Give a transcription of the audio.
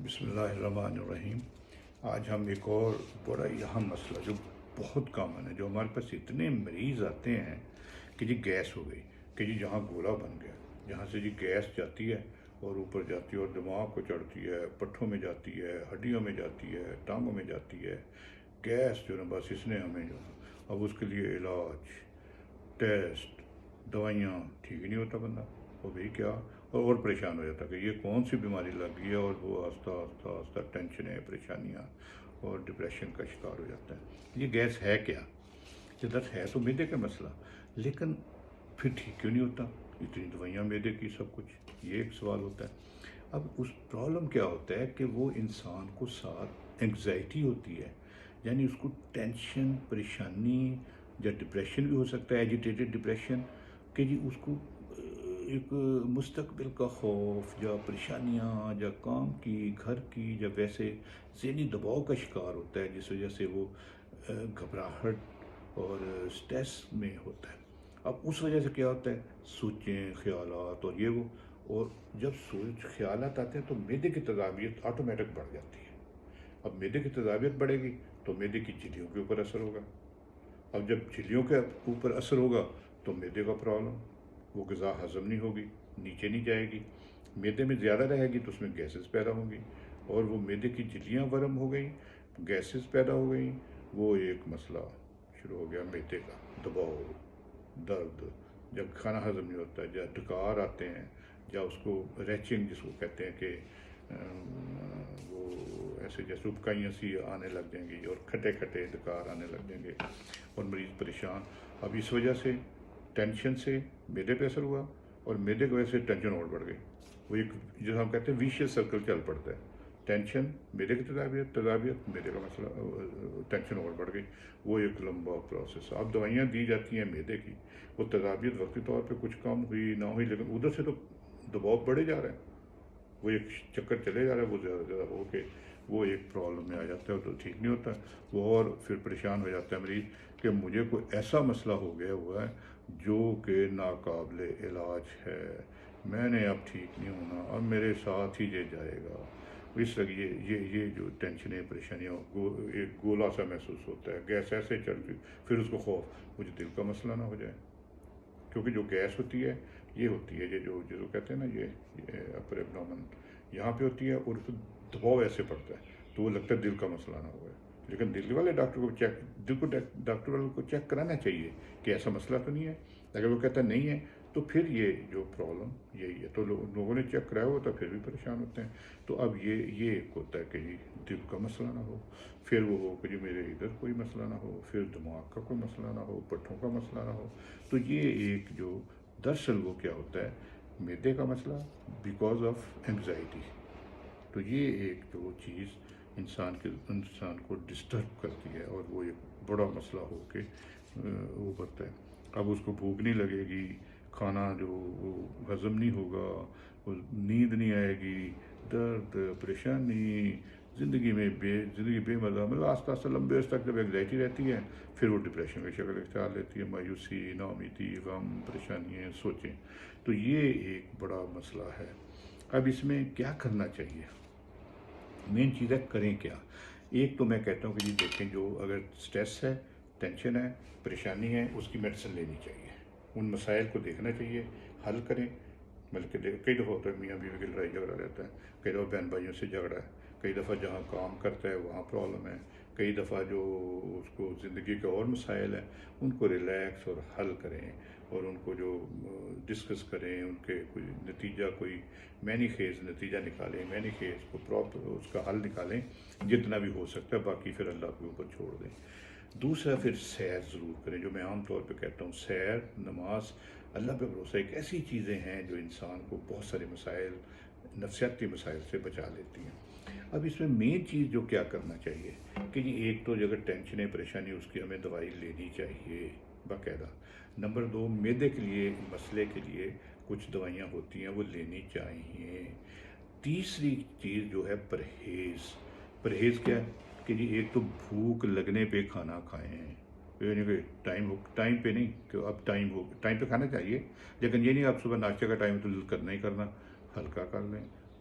بسم اللہ الرحمن الرحیم۔ آج ہم ایک اور بڑا اہم مسئلہ جو بہت کامن ہے، جو ہمارے پاس اتنے مریض آتے ہیں کہ جی گیس ہو گئی، کہ جی جہاں گولا بن گیا، جہاں سے جی گیس جاتی ہے اور اوپر جاتی ہے اور دماغ کو چڑھتی ہے، پٹھوں میں جاتی ہے، ہڈیوں میں جاتی ہے، ٹانگوں میں جاتی ہے، گیس جو نا بس اس نے ہمیں جو اب اس کے لیے علاج، ٹیسٹ، دوائیاں، ٹھیک ہی نہیں ہوتا بندہ، وہ بھی کیا اور پریشان ہو جاتا کہ یہ کون سی بیماری لگ گئی ہے، اور وہ آہستہ آہستہ آہستہ ٹینشنیں، پریشانیاں اور ڈپریشن کا شکار ہو جاتا ہے۔ یہ گیس ہے کیا؟ جدت ہے تو معدے کا مسئلہ، لیکن پھر ٹھیک کیوں نہیں ہوتا؟ اتنی دوائیاں معدے کی، سب کچھ، یہ ایک سوال ہوتا ہے۔ اب اس پرابلم کیا ہوتا ہے کہ وہ انسان کو ساتھ انگزائٹی ہوتی ہے، یعنی اس کو ٹینشن، پریشانی یا ڈپریشن بھی ہو سکتا ہے، ایجیٹیٹڈ ڈپریشن، کہ جی اس کو ایک مستقبل کا خوف یا پریشانیاں یا کام کی، گھر کی، یا ویسے ذہنی دباؤ کا شکار ہوتا ہے، جس وجہ سے وہ گھبراہٹ اور سٹریس میں ہوتا ہے۔ اب اس وجہ سے کیا ہوتا ہے، سوچیں، خیالات اور یہ وہ، اور جب سوچ خیالات آتے ہیں تو معدے کی تیزابیت آٹومیٹک بڑھ جاتی ہے۔ اب معدے کی تیزابیت بڑھے گی تو معدے کی جھلیوں کے اوپر اثر ہوگا۔ اب جب جھلیوں کے اوپر اثر ہوگا تو معدے کا پرابلم، وہ غذا ہضم نہیں ہوگی، نیچے نہیں جائے گی، معدے میں زیادہ رہے گی تو اس میں گیسز پیدا ہوں گی، اور وہ معدے کی جھلیاں ورم ہو گئیں، گیسز پیدا ہو گئیں، وہ ایک مسئلہ شروع ہو گیا معدے کا، دباؤ، درد، جب کھانا ہضم نہیں ہوتا، جب ڈکار آتے ہیں، یا اس کو ریچنگ جس کو کہتے ہیں کہ وہ ایسے جیسے ابکائیاں سی آنے لگ جائیں گی اور کھٹے کھٹے ڈکار آنے لگ جائیں گے اور مریض پریشان۔ اب اس وجہ سے ٹینشن سے معدے پہ اثر ہوا، اور معدے کی وجہ سے ٹینشن اور بڑھ گئی، وہ ایک جو ہم کہتے ہیں ویشیس سرکل چل پڑتا ہے، ٹینشن، معدے کی تیزابیت، تیزابیت معدے کا مسئلہ، ٹینشن اور بڑھ گئی، وہ ایک لمبا پروسیس۔ اب دوائیاں دی جاتی ہیں معدے کی، وہ تیزابیت وقتی طور پہ کچھ کم ہوئی نہ ہوئی، لیکن ادھر سے تو دباؤ بڑھے جا رہے ہیں، وہ ایک چکر چلے جا رہا ہے، وہ زیادہ زیادہ ہو کے وہ ایک پرابلم میں آ جاتا ہے تو ٹھیک نہیں ہوتا، وہ اور پھر پریشان ہو جاتا ہے مریض کہ مجھے کوئی ایسا مسئلہ ہو گیا ہوا ہے جو کہ ناقابل علاج ہے، میں نے اب ٹھیک نہیں ہونا، اب میرے ساتھ ہی یہ جائے گا۔ اس لیے یہ جو ٹینشنیں، پریشانیاں، ایک گولا سا محسوس ہوتا ہے، گیس ایسے چڑھتی، پھر اس کو خوف مجھے دل کا مسئلہ نہ ہو جائے، کیونکہ جو گیس ہوتی ہے یہ ہوتی ہے، یہ جو جسے کہتے ہیں نا، یہ اپر ایبڈومن یہاں پہ ہوتی ہے، اور اس پہ دباؤ ایسے پڑتا ہے تو وہ لگتا ہے دل کا مسئلہ نہ ہوا ہے، لیکن دل والے ڈاکٹر کو چیک، دل کو ڈاکٹر والوں کو چیک کرانا چاہیے کہ ایسا مسئلہ تو نہیں ہے، اگر وہ کہتا نہیں ہے تو پھر یہ جو پرابلم یہی ہے، تو لوگوں نے چیک کرایا ہوتا پھر بھی پریشان ہوتے ہیں۔ تو اب یہ ایک ہوتا ہے کہ جی دل کا مسئلہ نہ ہو، پھر وہ ہو کہ جی میرے ادھر کوئی مسئلہ نہ ہو، پھر دماغ کا کوئی مسئلہ نہ ہو، پٹھوں کا مسئلہ نہ ہو، تو یہ ایک جو دراصل وہ کیا ہوتا ہے، معدے کا مسئلہ بیکاز آف انگزائٹی۔ تو یہ ایک جو چیز انسان کو ڈسٹرب کرتی ہے، اور وہ ایک بڑا مسئلہ ہو کے ابھرتا ہے۔ اب اس کو بھوک نہیں لگے گی، کھانا جو وہ ہضم نہیں ہوگا، وہ نیند نہیں آئے گی، درد، پریشانی، زندگی بے مزہ، مطلب آہستہ آہستہ لمبے عرصے تک جب انگزائٹی رہتی ہے پھر وہ ڈپریشن کی شکل اختیار لیتی ہے، مایوسی، ناامیدی، غم، پریشانیاں، سوچیں۔ تو یہ ایک بڑا مسئلہ ہے۔ اب اس میں کیا کرنا چاہیے؟ مین چیز ہے کریں کیا۔ ایک تو میں کہتا ہوں کہ جی دیکھیں، جو اگر سٹریس ہے، ٹینشن ہے، پریشانی ہے، اس کی میڈیسن لینی چاہیے، ان مسائل کو دیکھنا چاہیے، حل کریں۔ بلکہ کئی دفعہ ہوتا ہے میاں بیوی کی لڑائی جھگڑا رہتا ہے، کئی دفعہ بہن بھائیوں سے جھگڑا ہے، کئی دفعہ جہاں کام کرتا ہے وہاں پرابلم ہے، کئی دفعہ جو اس کو زندگی کے اور مسائل ہیں ان کو ریلیکس اور حل کریں، اور ان کو جو ڈسکس کریں، ان کے کوئی نتیجہ، کوئی مینی خیز نتیجہ نکالیں، مینی خیز کو پراپر اس کا حل نکالیں جتنا بھی ہو سکتا ہے، باقی پھر اللہ کے اوپر چھوڑ دیں۔ دوسرا پھر سیر ضرور کریں، جو میں عام طور پہ کہتا ہوں، سیر، نماز، اللہ پہ بھروسہ، ایک ایسی چیزیں ہیں جو انسان کو بہت سارے مسائل، نفسیاتی مسائل سے بچا لیتی ہیں۔ اب اس میں مین چیز جو کیا کرنا چاہیے کہ جی ایک تو اگر ٹینشن ہے، پریشانی، اس کی ہمیں دوائی لینی چاہیے باقاعدہ۔ نمبر دو، معدے کے لیے، مسئلے کے لیے کچھ دوائیاں ہوتی ہیں وہ لینی چاہیے۔ تیسری چیز جو ہے پرہیز۔ پرہیز کیا ہے کہ جی ایک تو بھوک لگنے پہ کھانا کھائیں، یعنی کہ ٹائم پہ نہیں، کہ اب ٹائم پہ کھانا چاہیے، لیکن یہ نہیں اب صبح ناشتے کا ٹائم تو کرنا ہی کرنا، ہلکا کر لیں،